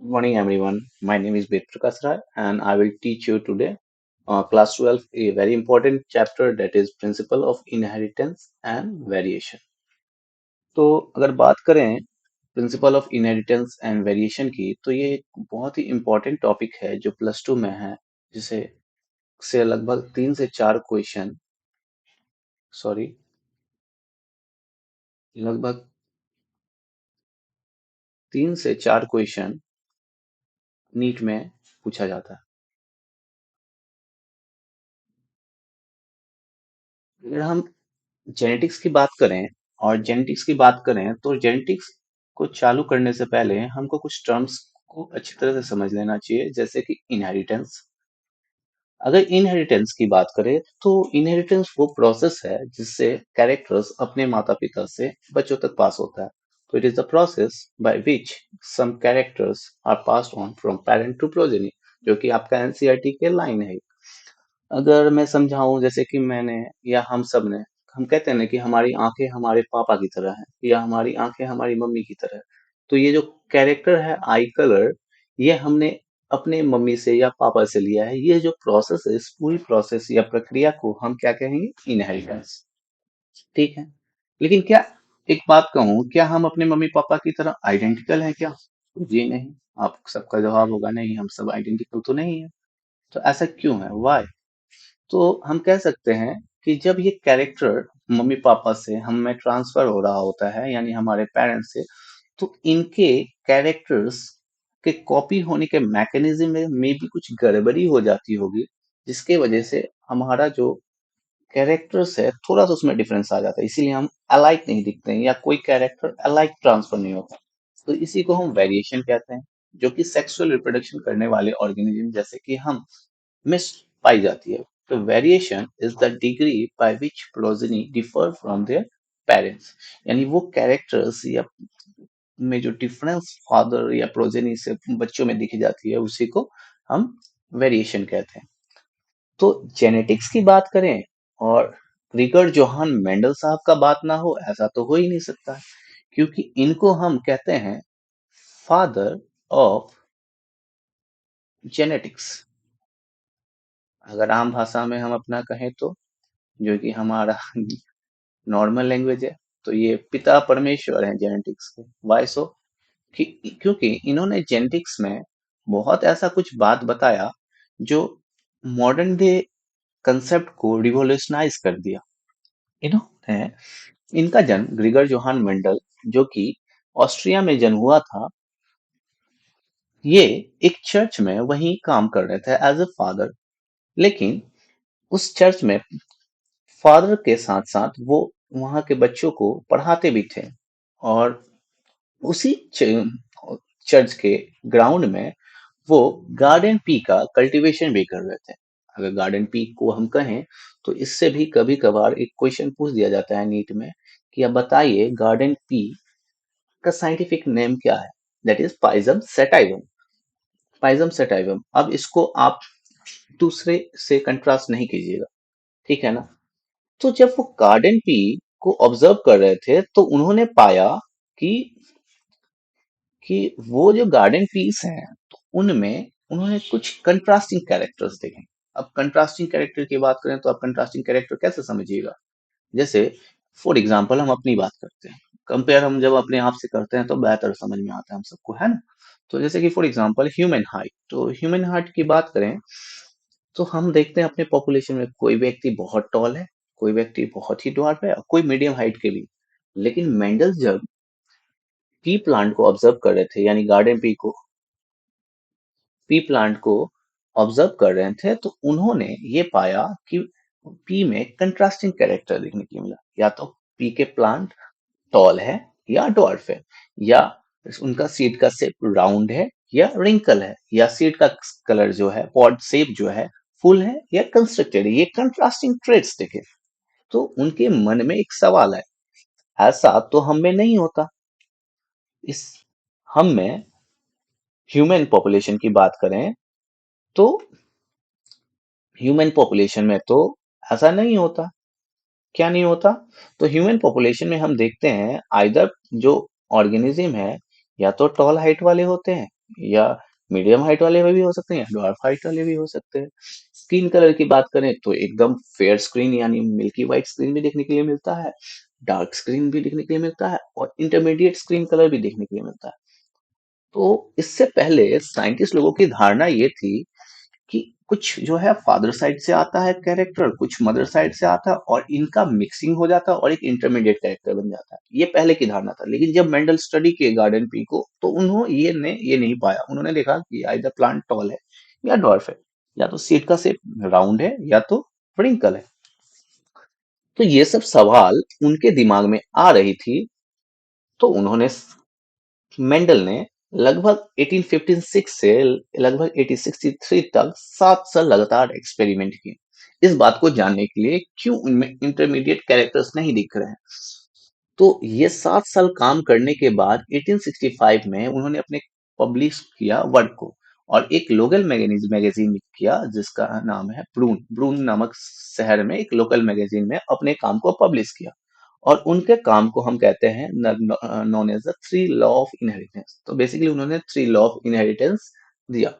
Morning, everyone. My name is Ved Prakash Rai, and I will teach you today, class 12, a very important chapter that is Principle of Inheritance and Variation. तो अगर बात करें principle of inheritance and variation की, तो ये एक बहुत ही important topic है जो प्लस 2 में है, जिसे से लगभग 3 से 4 क्वेश्चन, सॉरी, लगभग 3 से 4 क्वेश्चन नीट में पूछा जाता है। अगर हम जेनेटिक्स की बात करें तो जेनेटिक्स को चालू करने से पहले हमको कुछ टर्म्स को अच्छी तरह से समझ लेना चाहिए, जैसे कि इनहेरिटेंस। अगर इनहेरिटेंस की बात करें तो इनहेरिटेंस वो प्रोसेस है जिससे कैरेक्टर्स अपने माता पिता से बच्चों तक पास होता है। तो it is the process by which some characters are passed on from parent to progeny, जो कि आपका एनसीईआरटी के लाइन है। अगर मैं समझाऊं, जैसे कि मैंने या हम सब ने, हम कहते हैं ना कि हमारी आंखें हमारे पापा की तरह हैं या हमारी आंखें हमारी मम्मी की तरह है। तो ये जो कैरेक्टर है, आई कलर, ये हमने अपने मम्मी से या पापा से लिया है। ये जो प्रोसेस है, इस पूरी प्रोसेस या प्रक्रिया को हम क्या कहेंगे? इनहेरिटेंस। ठीक है। लेकिन क्या, एक बात कहूं, क्या हम अपने मम्मी पापा की तरह आइडेंटिकल हैं क्या? जी नहीं। आप सबका जवाब होगा नहीं, हम सब आइडेंटिकल तो नहीं है। तो ऐसा क्यों है? वाई? तो हम कह सकते हैं कि जब ये कैरेक्टर मम्मी पापा से हम में ट्रांसफर हो रहा होता है, यानी हमारे पेरेंट्स से, तो इनके कैरेक्टर्स के कॉपी होने के मैकेनिज्म में भी कुछ गड़बड़ी हो जाती होगी, जिसके वजह से हमारा जो कैरेक्टर्स है थोड़ा सा उसमें डिफरेंस आ जाता है। इसीलिए हम अलाइक नहीं दिखते हैं या कोई कैरेक्टर अलाइक ट्रांसफर नहीं होता। तो इसी को हम वेरिएशन कहते हैं, जो कि सेक्सुअल रिप्रोडक्शन करने वाले ऑर्गेनिज्म जैसे कि हम में पाई जाती है। तो variation is the degree by which progeny differ from their parents, यानी वो कैरेक्टर्स या में जो डिफरेंस फादर या प्रोजेनी से बच्चों में दिखी जाती है, उसी को हम वेरिएशन कहते हैं। तो जेनेटिक्स की बात करें और रिगर्ड जोहान मेंडल साहब का बात ना हो, ऐसा तो हो ही नहीं सकता, क्योंकि इनको हम कहते हैं फादर ऑफ जेनेटिक्स। अगर आम भाषा में हम अपना कहें तो, जो कि हमारा नॉर्मल लैंग्वेज है, तो ये पिता परमेश्वर हैं जेनेटिक्स के। वाई सो? कि क्योंकि इन्होंने जेनेटिक्स में बहुत ऐसा कुछ बात बताया जो मॉडर्न डे कंसेप्ट को रिवोल्यूशनाइज कर दिया। इन्होंने इनका जन्म ग्रिगर जोहान मेंडल, जो कि ऑस्ट्रिया में जन्म हुआ था, ये एक चर्च में वहीं काम कर रहे थे एज अ फादर। लेकिन उस चर्च में फादर के साथ साथ वो वहां के बच्चों को पढ़ाते भी थे, और उसी चर्च के ग्राउंड में वो गार्डन पी का कल्टीवेशन भी कर रहे थे। अगर गार्डन पी को हम कहें, तो इससे भी कभी कभार एक क्वेश्चन पूछ दिया जाता है नीट में कि अब बताइए गार्डन पी का साइंटिफिक नेम क्या है? That is pisum sativum. Pisum sativum. अब इसको आप दूसरे से कंट्रास्ट नहीं कीजिएगा, ठीक है ना? तो जब वो गार्डन पी को ऑब्जर्व कर रहे थे, तो उन्होंने पाया कि कि वो जो गार्डन पीस हैं, तो उनमें उन्होंने कुछ कंट्रास्टिंग कैरेक्टर्स देखे। अब कंट्रास्टिंग कैरेक्टर की बात करें तो आप कंट्रास्टिंग कैरेक्टर कैसे समझिएगा? जैसे फॉर एग्जांपल हम अपनी बात करते हैं, कंपेयर हम जब अपने आप से करते हैं तो बेहतर समझ में आता है हम सबको, है ना? तो जैसे कि फॉर एग्जांपल ह्यूमन हाइट, तो ह्यूमन हाइट की बात करें तो हम देखते हैं अपने पॉपुलेशन में कोई व्यक्ति बहुत टॉल है, कोई व्यक्ति बहुत ही ड्वार्फ है, और कोई मीडियम हाइट के भी। लेकिन मेंडल जब पी प्लांट को ऑब्जर्व कर रहे थे, यानी गार्डन पी प्लांट को ऑब्जर्व कर रहे थे, तो उन्होंने ये पाया कि पी में कंट्रास्टिंग कैरेक्टर देखने को मिला। या तो पी के प्लांट टॉल है या डॉर्फ है, या उनका सीड का शेप राउंड है या रिंकल है, या सीड का कलर जो है, पॉड शेप जो है, फुल है या कंस्ट्रक्टेड है। ये कंट्रास्टिंग ट्रेट्स देखे। तो उनके मन में एक सवाल है, ऐसा तो हम में नहीं होता। इस हम में ह्यूमन पॉपुलेशन की बात करें तो ह्यूमन पॉपुलेशन में तो ऐसा नहीं होता। क्या नहीं होता? तो ह्यूमन पॉपुलेशन में हम देखते हैं आइदर जो ऑर्गेनिज्म है, या तो टॉल हाइट वाले होते हैं या मीडियम हाइट वाले में भी हो सकते हैं या ड्वार्फ हाइट वाले भी हो सकते हैं। स्किन कलर की बात करें तो एकदम फेयर स्क्रीन यानी मिल्की वाइट स्क्रीन भी देखने के लिए मिलता है, डार्क स्क्रीन भी देखने के लिए मिलता है और इंटरमीडिएट स्क्रीन कलर भी देखने के लिए मिलता है। तो इससे पहले साइंटिस्ट लोगों की धारणा ये थी कि कुछ जो है फादर साइड से आता है कैरेक्टर, कुछ मदर साइड से आता है और इनका मिक्सिंग हो जाता है और एक इंटरमीडिएट कैरेक्टर बन जाता है। ये पहले की धारणा था, लेकिन जब मेंडल स्टडी किए गार्डन पी को तो उन्होंने ये नहीं पाया। उन्होंने देखा कि आइदर प्लांट टॉल है या डॉर्फ है, या तो सीड का शेप राउंड है या तो ट्विंकल है। तो ये सब सवाल उनके दिमाग में आ रही थी। तो उन्होंने मेंडल ने लगभग 1856 से लगभग 1863 तक 7 साल लगातार एक्सपेरिमेंट किए इस बात को जानने के लिए क्यों उनमें इंटरमीडिएट कैरेक्टर्स नहीं दिख रहे हैं। तो ये 7 साल काम करने के बाद 1865 में उन्होंने अपने पब्लिश किया वर्क को और एक लोकल मैगजीन में किया जिसका नाम है ब्रून। ब्रून नामक शहर में एक लोकल मैगजीन में अपने काम को पब्लिश किया और उनके काम को हम कहते हैं known as the three law of inheritance. तो बेसिकली उन्होंने थ्री लॉ ऑफ इनहेरिटेंस दिया।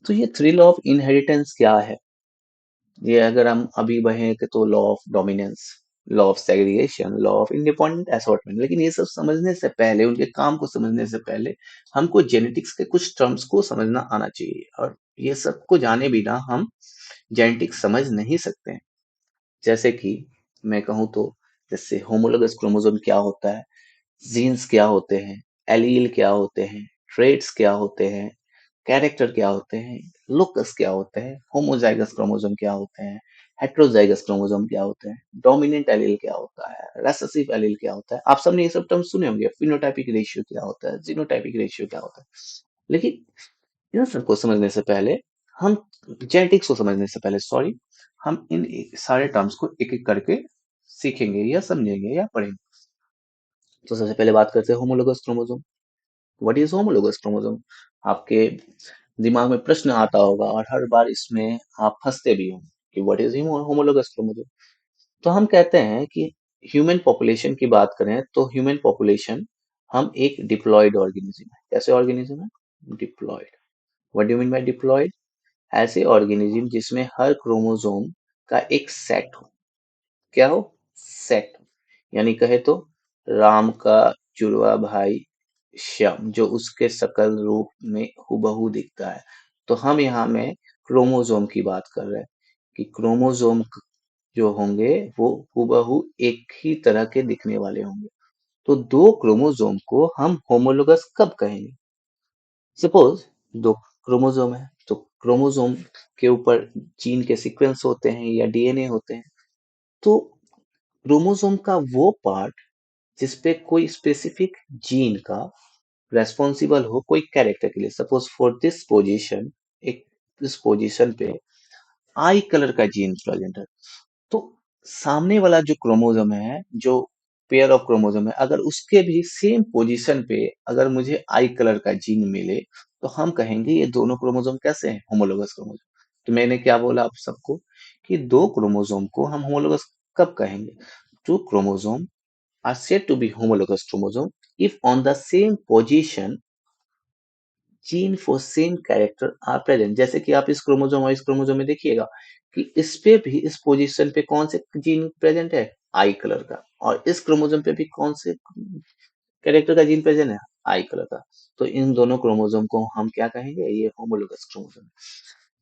तो ये थ्री लॉ ऑफ इनहेरिटेंस क्या है? ये अगर हम अभी बढ़े कि तो law of dominance, law of segregation, law of independent assortment, लेकिन ये सब समझने से पहले, उनके काम को समझने से पहले हमको जेनेटिक्स के कुछ टर्म्स को समझना आना चाहिए और ये सब को जाने बिना हम जेनेटिक्स समझ नहीं सकते हैं। जैसे कि मैं कहूँ तो जैसे होमोलोगस क्रोमोसोम क्या होता है, जीन्स क्या होते हैं, एलील क्या होते हैं, ट्रेट्स क्या होते हैं, कैरेक्टर क्या होते हैं, लोकस क्या होते हैं, होमोजाइगस क्रोमोसोम क्या होते हैं, हेट्रोजाइगस क्रोमोसोम क्या होते हैं, डोमिनेंट एलील क्या होता है, रेसेसिव एलील क्या होता है। आप सबने ये सब टर्म सुने होंगे। फिनोटाइपिक रेशियो क्या होता है, जीनोटाइपिक रेशियो क्या होता है। लेकिन इन सबको समझने से पहले हम जेनेटिक्स को समझने से पहले सॉरी, हम इन सारे टर्म्स को एक एक करके सीखेंगे या समझेंगे या पढ़ेंगे। तो सबसे पहले बात करते हैं homologous chromosome. What is homologous chromosome? आपके दिमाग में प्रश्न आता होगा और हर बार इसमें आप फंसते भी होंगे कि व्हाट इज होमोलोगस क्रोमोसोम। तो हम कहते हैं कि ह्यूमन पॉपुलेशन की बात करें तो ह्यूमन पॉपुलेशन हम एक डिप्लॉयड ऑर्गेनिज्म है। कैसे ऑर्गेनिज्म है? Diploid. What do mean by diploid? ऐसे ऑर्गेनिज्म जिसमें हर क्रोमोसोम का एक सेट हो। क्या हो? सेट। यानी कहे तो राम का जुड़वा भाई श्याम जो उसके शकल रूप में हूबहू दिखता है। तो हम यहाँ में क्रोमोसोम की बात कर रहे हैं कि क्रोमोसोम जो होंगे वो हूबहू एक ही तरह के दिखने वाले होंगे। तो दो क्रोमोसोम को हम होमोलोगस कब कहेंगे? सपोज दो क्रोमोसोम है तो क्रोमोसोम के ऊपर जीन के सीक्वेंस होते हैं या डीएनए होते हैं। तो क्रोमोसोम का वो पार्ट जिसपे कोई स्पेसिफिक जीन का रेस्पॉन्सिबल हो कोई कैरेक्टर के लिए। सपोज फॉर दिस पोजीशन, एक इस पोजीशन पे आई कलर का जीन प्रेजेंट है। तो सामने वाला जो क्रोमोसोम है, जो पेयर ऑफ क्रोमोसोम है, अगर उसके भी सेम पोजीशन पे अगर मुझे आई कलर का जीन मिले तो हम कहेंगे ये दोनों क्रोमोसोम कैसे हैं? Homologous chromosome. तो मैंने क्या बोला आप सबको कि दो क्रोमोसोम को हम होमोलोगस कब कहेंगे? Two chromosome are said to be homologous chromosome if on the same position gene for same character are present. जैसे कि आप इस क्रोमोसोम और इस क्रोमोसोम में देखिएगा कि इस पे भी इस पोजीशन पे कौन से जीन प्रेजेंट है? आई कलर का। और इस क्रोमोसोम पे भी कौन से कैरेक्टर का जीन प्रेजेंट है? आई कलर का। तो इन दोनों क्रोमोसोम को हम क्या कहेंगे? ये होमोलोगस क्रोमोसोम।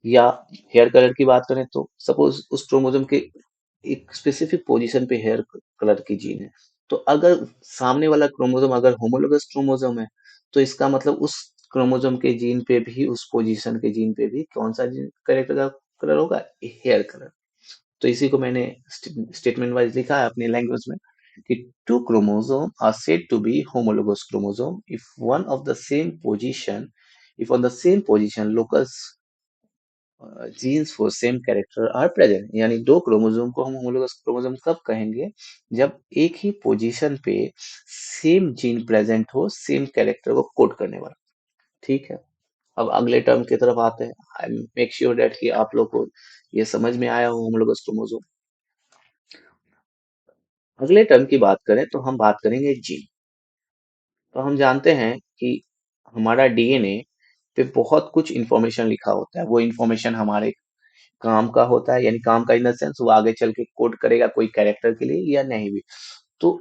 या हेयर कलर की बात करें तो सपोज उस क्रोमोसोम के एक स्पेसिफिक पोजीशन पे हेयर कलर की जीन है। तो अगर सामने वाला क्रोमोसोम अगर होमोलोगस क्रोमोसोम है तो इसका मतलब उस क्रोमोसोम के जीन पे भी, उस पोजीशन के जीन पे भी कौन सा जीन कैरेक्टर का कलर होगा? Hair colour. तो इसी को मैंने स्टेटमेंट वाइज लिखा है अपनी लैंग्वेज में कि two chromosome are said to be homologous chromosome if one of the same position, if on the same position locus genes for same character are present. यानी दो क्रोमोसोम को हम होमोलोगस क्रोमोसोम कब कहेंगे? जब एक ही पोजीशन पे सेम जीन प्रेजेंट हो, सेम कैरेक्टर को कोड करने वाला। ठीक है। अब अगले टर्म की तरफ आते हैं। आई मेक श्योर दैट कि आप लोग को ये समझ में आया हो होमोलोगस क्रोमोसोम। अगले टर्म की बात करें तो हम बात करेंगे जीन। तो हम जानते हैं कि हमारा डीएनए पे बहुत कुछ इंफॉर्मेशन लिखा होता है। वो इंफॉर्मेशन हमारे काम का होता है, यानी काम का इन द सेंस वो आगे चल के कोड करेगा कोई कैरेक्टर के लिए या नहीं भी। तो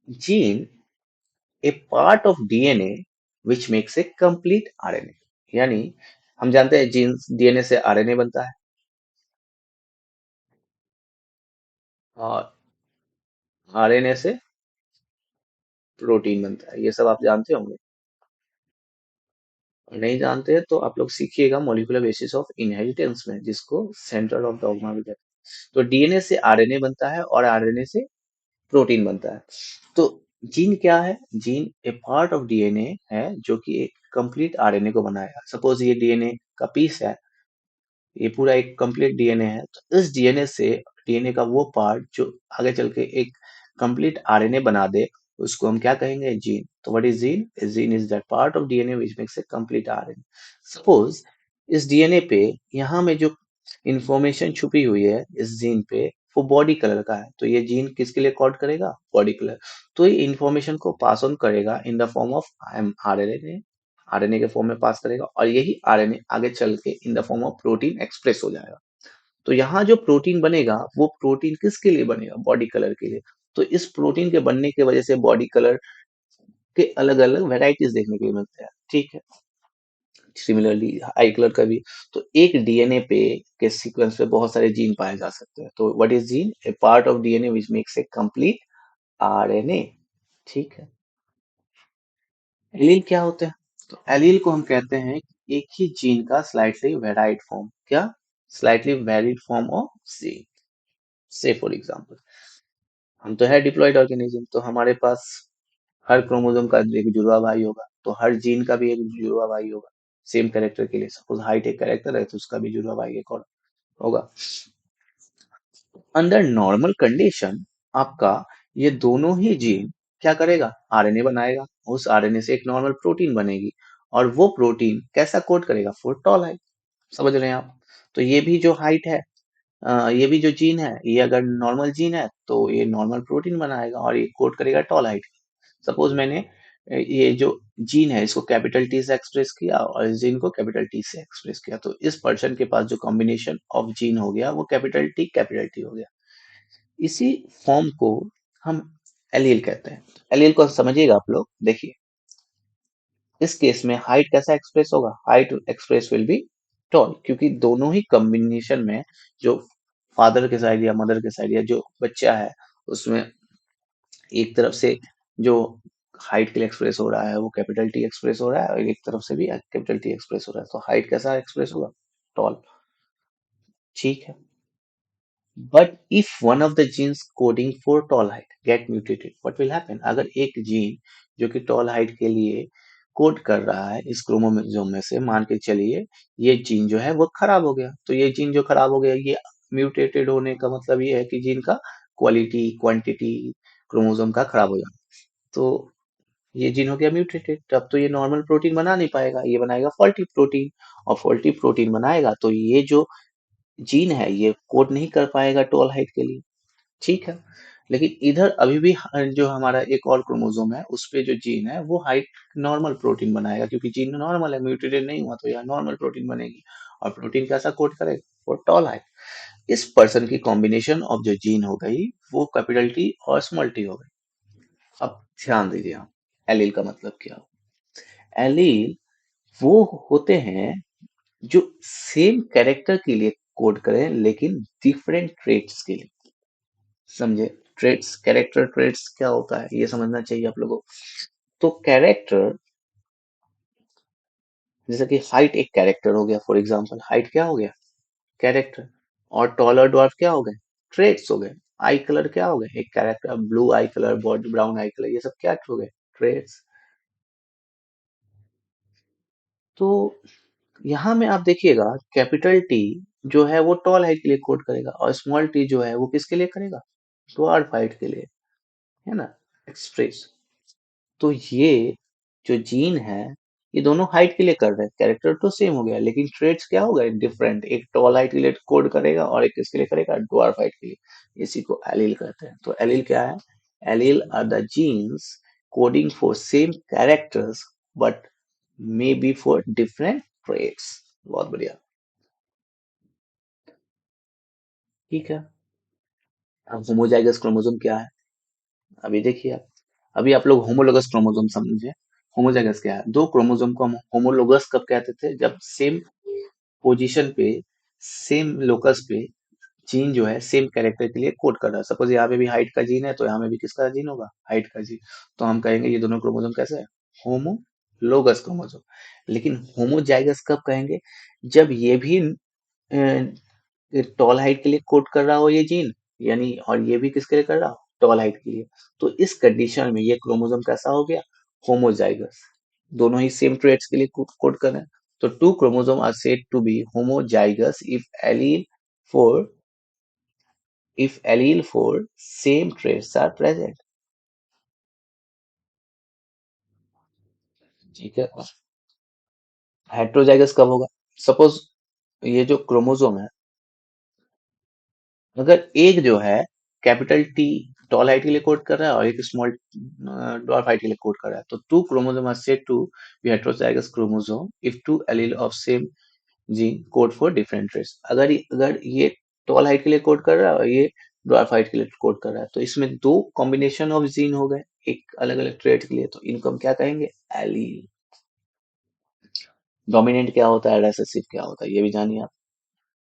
gene A part of DNA which makes a complete RNA, यानी हम जानते हैं जीन डीएनए से आरएनए बनता है और आरएनए से प्रोटीन बनता है। ये सब आप जानते होंगे। और नहीं जानते हैं तो आप लोग सीखिएगा मॉलिक्यूलर बेसिस ऑफ इनहेरिटेंस में, जिसको सेंट्रल ऑफ डॉग्मा भी कहते हैं। तो डीएनए से आरएनए बनता है और आरएनए से प्रोटीन बनता है। तो जीन क्या है? Gene A part of DNA है जो कि एक कंप्लीट आरएनए को बनाएगा। सपोज ये डीएनए का पीस है, ये पूरा एक कंप्लीट डीएनए है, तो इस डीएनए से डीएनए का वो पार्ट जो आगे चल के एक कंप्लीट आरएनए बना दे, उसको हम क्या कहेंगे? जीन। तो what is gene? Gene is that part of DNA which makes a complete RNA. Suppose इस डीएनए पे यहाँ में जो इंफॉर्मेशन छुपी हुई है इस जीन पे, वो बॉडी कलर का है, तो ये जीन किसके लिए कोड करेगा? Body colour. तो ये इंफॉर्मेशन को पास ऑन करेगा in the form of RNA, RNA के फॉर्म में पास करेगा, और यही आरएनए आगे चल के in the form of protein express हो जाएगा। तो यहाँ जो प्रोटीन बनेगा वो प्रोटीन किसके लिए बनेगा? बॉडी कलर के लिए। तो इस प्रोटीन के बनने की वजह से बॉडी कलर के अलग अलग वेराइटीज देखने के लिए मिलते हैं, ठीक है। सिमिलरली आई कलर का भी। तो एक डीएनए पे के सीक्वेंस पे बहुत सारे जीन पाए जा सकते हैं। तो what is gene? A part of DNA which makes a complete RNA, ठीक है। एलील क्या होते हैं? तो एलील को हम कहते हैं कि एक ही जीन का स्लाइटली वेराइड फॉर्म। क्या? Slightly varied form of gene. से फॉर एग्जांपल, हम तो है डिप्लॉइड ऑर्गेनिज्म, तो हमारे पास हर क्रोमोसोम का एक जुड़वा भाई होगा, तो हर जीन का भी एक जुड़वा भाई होगा सेम कैरेक्टर के लिए। सपोज हाइट एक कैरेक्टर है तो उसका भी जुड़वा भाई एक और होगा। अंडर नॉर्मल कंडीशन आपका ये दोनों ही जीन क्या करेगा? आरएनए बनाएगा, उस आरएनए से एक नॉर्मल प्रोटीन बनेगी, और वो प्रोटीन कैसा कोड करेगा? For tall height. समझ रहे हैं आप? तो ये भी जो हाइट है, ये भी जो जीन है, ये अगर नॉर्मल जीन है तो ये नॉर्मल प्रोटीन बनाएगा और ये कोड करेगा टॉल हाइट। सपोज मैंने ये जो जीन है इसको कैपिटल टी से एक्सप्रेस किया और इस जीन को कैपिटल टी से एक्सप्रेस किया, तो इस पर्सन के पास जो कॉम्बिनेशन ऑफ जीन हो गया वो कैपिटल टी हो गया। इसी फॉर्म को हम एलील कहते हैं। एलील को समझिएगा आप लोग, देखिए इस केस में हाइट कैसा एक्सप्रेस होगा? Height express will be toll, क्योंकि दोनों ही कॉम्बिनेशन में जो फादर के साइड या मदर के साइड या जो बच्चा है उसमें एक तरफ से जो हाइट के लिए एक्सप्रेस हो रहा है वो कैपिटल टी एक्सप्रेस हो रहा है, और एक तरफ से भी कैपिटल टी एक्सप्रेस हो रहा है, तो हाइट कैसा एक्सप्रेस होगा? टॉल, ठीक है। But if one of the genes coding for tall height get mutated, what will happen? अगर एक जीन जो कि टॉल हाइट के लिए कोड कर रहा है इस क्रोमोसोम में से, मान के चलिए ये जीन जो है वो खराब हो गया, तो ये जीन जो खराब हो गया, ये म्यूटेटेड होने का मतलब ये है कि जीन का क्वालिटी क्वांटिटी क्रोमोसोम का खराब हो जाना। तो ये जीन हो गया म्यूटेटेड, तब तो ये नॉर्मल प्रोटीन बना नहीं पाएगा, ये बनाएगा फॉल्टी प्रोटीन, और फॉल्टी प्रोटीन बनाएगा तो ये जो जीन है ये कोड नहीं कर पाएगा टॉल हाइट के लिए, ठीक है। लेकिन इधर अभी भी जो हमारा एक और क्रोमोसोम है उस पे जो जीन है वो हाइट नॉर्मल प्रोटीन बनाएगा, क्योंकि जीन नॉर्मल है, म्यूटेटेड नहीं हुआ, तो यह नॉर्मल प्रोटीन बनेगी, और प्रोटीन कैसा कोड करेगा? वो टॉल हाइट। इस पर्सन की कॉम्बिनेशन ऑफ जो जीन हो गई वो कैपिटल टी और स्मॉल टी हो गई। अब ध्यान दीजिए आप, एलील का मतलब क्या हो? एलील वो होते हैं जो सेम कैरेक्टर के लिए कोड करें लेकिन डिफरेंट ट्रेट्स के लिए। समझे? ट्रेट्स, कैरेक्टर ट्रेट्स क्या होता है ये समझना चाहिए आप लोगों को। तो कैरेक्टर, जैसे कि हाइट एक कैरेक्टर हो गया, फॉर एग्जांपल हाइट क्या हो गया? कैरेक्टर। और टॉलर ड्वार्फ क्या हो गए? ट्रेट्स हो गए। आई कलर क्या हो गए? एक कैरेक्टर, ब्लू आई कलर, बॉडी ब्राउन आई कलर, ये सब क्या हो गए? ट्रेट्स। तो यहाँ में आप देखिएगा कैपिटल टी जो है वो टॉल हाइट के लिए कोड करेगा, और स्मॉल टी जो है वो किसके लिए करेगा? ड्वार्फ हाइट के लिए, है ना, एक्सप्रेस। तो ये जो जीन है ये दोनों हाइट के लिए कर रहे हैं, कैरेक्टर तो सेम हो गया लेकिन ट्रेड्स क्या हो गए? डिफरेंट। एक टॉल हाइट के लिए कोड करेगा और एक किसके लिए करेगा? ड्वार्फ हाइट के लिए। इसी को एलील कहते हैं। तो एलील क्या है? Allele are the genes coding for same characters but may be for different traits. बहुत बढ़िया। ठीक है। अब होमोजाइगस क्रोमोसोम क्या है? अभी देखिए आप, अभी आप लोग होमोलोगस क्रोमोसोम समझे। होमोजाइगस क्या है? दो क्रोमोसोम को हम होमोलोगस कब कहते थे? जब सेम पोजीशन पे, सेम लोकस पे जीन जो है सेम कैरेक्टर के लिए कोड कर रहा है। सपोज यहाँ पे भी हाइट का जीन है, तो यहाँ में भी किसका जीन होगा? हाइट का जीन। तो हम कहेंगे ये दोनों क्रोमोसोम कैसे है? Homologous chromosome. लेकिन होमोजाइगस कब कहेंगे? जब ये भी टॉल हाइट के लिए कोड कर रहा हो ये जीन, यानी और ये भी किसके लिए कर रहा हो? टॉल हाइट के लिए। तो इस कंडीशन में ये क्रोमोसोम कैसा हो गया? होमोजाइगस। दोनों ही सेम ट्रेड्स के लिए कोड कर रहे हैं। तो two chromosome are said to be homozygous for if allele for same traits are present। ठीक है। हेट्रोजाइगस कब होगा? सपोज ये जो क्रोमोसोम है, अगर एक जो है कैपिटल टी टॉल हाइट के लिए कोड कर रहा है और एक स्मॉल डॉर्फ हाइट के लिए कोड कर रहा है, तो two chromosome are said to be heterozygous chromosome if two allele of same gene code for different traits. अगर ये टॉल हाइट के लिए कोड कर रहा है और ये डॉर्फ हाइट के लिए कोड कर रहा है, तो इसमें दो कॉम्बिनेशन ऑफ जीन हो गए एक अलग अलग ट्रेट के लिए, तो इनको हम क्या कहेंगे? एलील। डोमिनेंट क्या होता है, रिसेसिव क्या होता है, ये भी जानिए आप।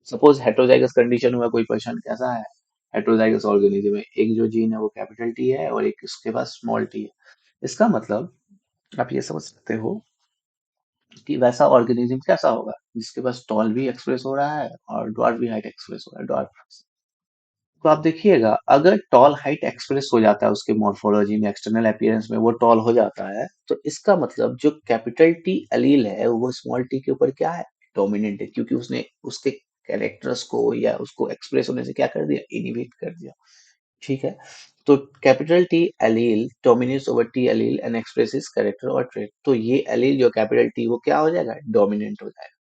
सपोज हेट्रोजाइगस कंडीशन हुआ, कोई क्वेश्चन कैसा है? हेट्रोजाइगस ऑर्गेनिज्म में एक जो जीन है वो कैपिटल टी है और एक इसके पास स्मॉल टी है। इसका मतलब आप ये समझ सकते हो कि वैसा ऑर्गेनिज्म कैसा होगा जिसके पास टॉल भी एक्सप्रेस हो रहा है और डॉर्फ भी हाइट एक्सप्रेस हो रहा है, डॉर्फ। तो आप देखिएगा, अगर टॉल हाइट एक्सप्रेस हो जाता है उसके मॉर्फोलॉजी में, एक्सटर्नल अपीयरेंस में वो टॉल हो जाता है, तो इसका मतलब जो कैपिटल टी एलील है वो स्मॉल टी के ऊपर क्या है? डोमिनेंट है, क्योंकि उसने उसके कैरेक्टर्स को या उसको एक्सप्रेस होने से क्या कर दिया? इनहिबिट कर दिया। ठीक है। तो capital T allele dominates over T allele and expresses character और ट्रेट। तो ये एलील जो कैपिटल टी वो क्या हो जाएगा? डोमिनेंट हो जाएगा।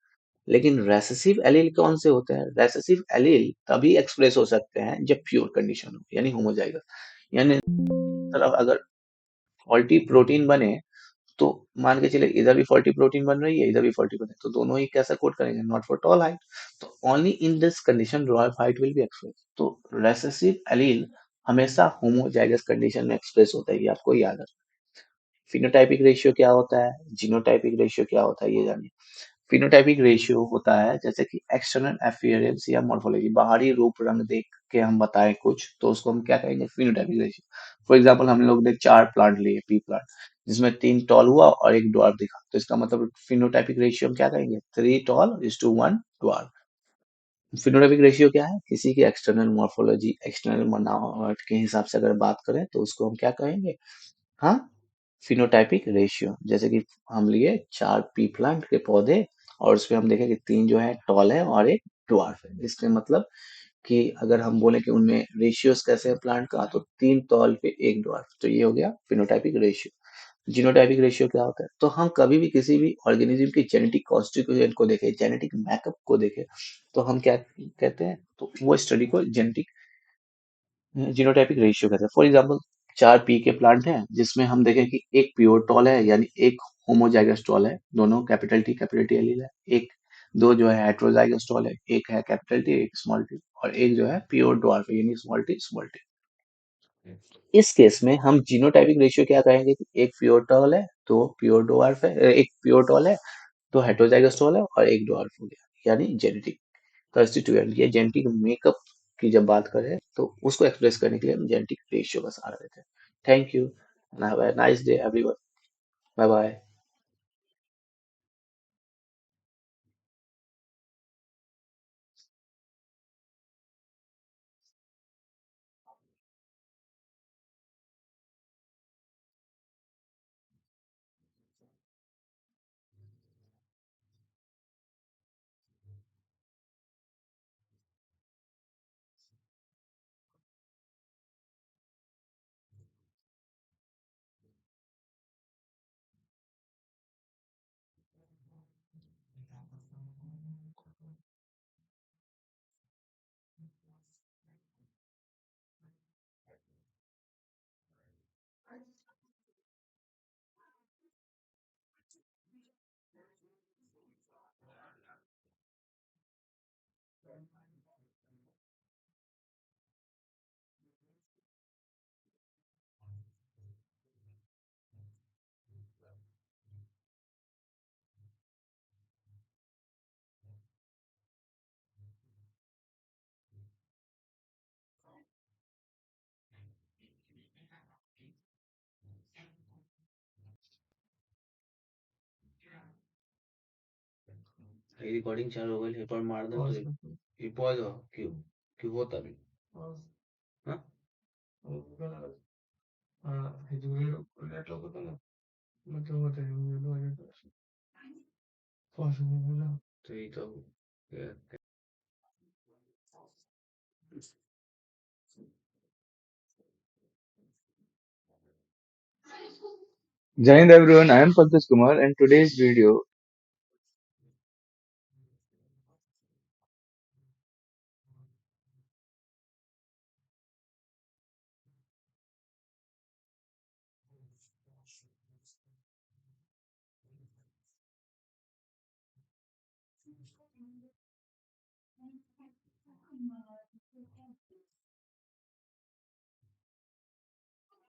लेकिन रेसेसिव एलील कौन से होते हैं? रेसेसिव एलील तभी एक्सप्रेस हो सकते हैं जब प्योर कंडीशन हो, यानी होमोजाइगस। यानी तरफ अगर फॉल्टी प्रोटीन बने, तो मान के चले इधर भी फॉल्टी प्रोटीन बन रही है, इधर भी फॉल्टी बने, तो दोनों ही कैसा कोड करेंगे? Not for tall height. तो only in this condition dwarf height will be express. तो रेसेसिव एलील हमेशा होमोजाइगस कंडीशन में एक्सप्रेस होता है, ये आपको याद रखना। फिनोटाइपिक रेशियो क्या होता है, जीनोटाइपिक रेशियो क्या होता है, ये जानिए। फिनोटाइपिक रेशियो होता है जैसे कि एक्सटर्नल अपीयरेंस या मॉर्फोलॉजी, बाहरी रूप रंग देख के हम बताएं कुछ, तो उसको हम क्या कहेंगे? Phenotypic ratio. फॉर एग्जांपल हम लोग ने चार प्लांट लिए, पी प्लांट, जिसमें तीन टॉल हुआ और एक ड्वार्फ दिखा, तो इसका मतलब फिनोटाइपिक रेशियो हम क्या कहेंगे? Three tall is to one dwarf. Phenotypic ratio क्या है? किसी की एक्सटर्नल मॉर्फोलॉजी, एक्सटर्नल बनावट के हिसाब से अगर बात करें तो उसको हम क्या कहेंगे? हाँ, फिनोटाइपिक रेशियो। जैसे कि हम लिए चार पी प्लांट के पौधे और उसमें हम देखें कि तीन जो है टॉल है और एक ड्वार्फ है। इसके मतलब कि अगर हम बोले कि उनमें रेशियोज कैसे है प्लांट का, तो तीन तौल पे एक ड्वार्फ, तो ये हो गया फिनोटाइपिक रेशियो। जीनोटाइपिक रेशियो क्या होता है? तो हम कभी भी किसी भी ऑर्गेनिज्म की जेनेटिक कॉन्स्टिट्यूशन को देखें, जेनेटिक मैकअप को देखें, तो हम क्या कहते हैं? तो वो स्टडी को जेनेटिक जीनोटाइपिक रेशियो कहते हैं। फॉर एग्जाम्पल, चार पी के प्लांट हैं जिसमें हम देखें कि एक प्योर टॉल है, यानी एक होमोजाइगस टॉल है, दोनों कैपिटल टी एलील है। एक दो जो है हेट्रोजाइगस टॉल है, एक है कैपिटल टी एक स्मॉल टी, और एक जो है प्योर डॉर्फ है, यानी स्मॉल टी स्मॉल टी। इस केस में हम जीनोटाइपिक रेशियो क्या कहेंगे? कि एक प्योर टॉल है, दो प्योर डॉर्फ है, एक प्योर टॉल है, दो हेट्रोजाइगस टॉल है और एक डॉर्फ हो गया, यानी जेनेटिक कंस्टिट्यूएंट या जेनेटिक मेकअप की जब बात करें तो उसको एक्सप्रेस करने के लिए हम जेनेटिक रेशियो का सहारा लेते हैं। Thank you and have a nice day everyone. Bye bye. Recording चालू हो गई पर मार दो तो ये पॉज हो क्यों क्यों होता भी हाँ हे जो नेट लोक होतं ना मग ते होतं पॉज हो तो ये तो Jai Hind everyone, I am Pankaj Kumar and today's video